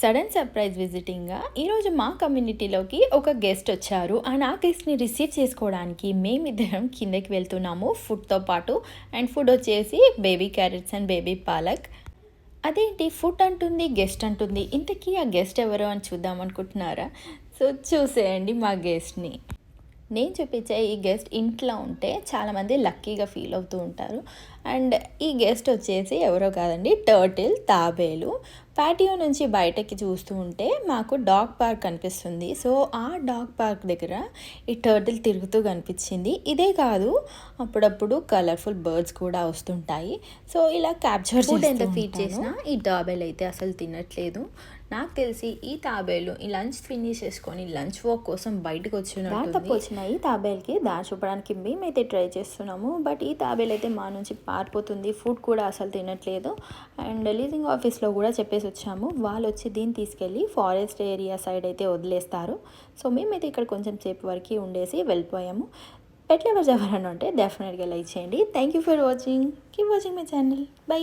Sudden surprise విజిటింగ్గా ఈరోజు మా కమ్యూనిటీలోకి ఒక గెస్ట్ వచ్చారు. అండ్ ఆ గెస్ట్ని రిసీవ్ చేసుకోవడానికి మేమిద్దరం కిందకి వెళ్తున్నాము ఫుడ్తో పాటు. అండ్ ఫుడ్ వచ్చేసి baby carrots and baby palak. అదేంటి ఫుడ్ అంటుంది గెస్ట్ అంటుంది, ఇంతకీ ఆ గెస్ట్ ఎవరు అని చూద్దాం అనుకుంటున్నారా? సో చూసేయండి మా గెస్ట్ని. నేను చూపించే ఈ గెస్ట్ ఇంట్లో ఉంటే చాలామంది లక్కీగా ఫీల్ అవుతూ ఉంటారు. అండ్ ఈ గెస్ట్ వచ్చేసి ఎవరో కాదండి, టర్టిల్ తాబేలు. పాటియో నుంచి బయటకి చూస్తూ ఉంటే మాకు డాగ్ పార్క్ కనిపిస్తుంది. సో ఆ డాగ్ పార్క్ దగ్గర ఈ టర్టిల్ తిరుగుతూ కనిపించింది. ఇదే కాదు, అప్పుడప్పుడు కలర్ఫుల్ బర్డ్స్ కూడా వస్తుంటాయి. సో ఇలా క్యాప్చర్ ఫుడ్ చేస్తూ ఎంత ఫీడ్ ఉంటాను. చేసినా ఈ తాబేలు అయితే అసలు తినట్లేదు. నాకు తెలిసి ఈ తాబేలు ఈ లంచ్ ఫినిష్ చేసుకొని లంచ్ వాక్ కోసం బయటకు దాంతప్పు వచ్చినట్టుంది. వచ్చిన ఈ తాబేల్కి దారి చూపడానికి మేమైతే ట్రై చేస్తున్నాము. బట్ ఈ తాబేలు అయితే మా నుంచి పారిపోతుంది. ఫుడ్ కూడా అసలు తినట్లేదు. అండ్ లీజింగ్ ఆఫీస్లో కూడా చెప్పేసి వచ్చాము, వాళ్ళు వచ్చి దీన్ని తీసుకెళ్ళి ఫారెస్ట్ ఏరియా సైడ్ అయితే వదిలేస్తారు. సో మేమైతే ఇక్కడ కొంచెం సేపు వరకు ఉండేసి వెళ్ళిపోయాము. పెట్ లవర్స్ ఎవరైనా ఉంటే డెఫినెట్గా లైక్ చేయండి. Thank you for watching. Keep watching my channel. By.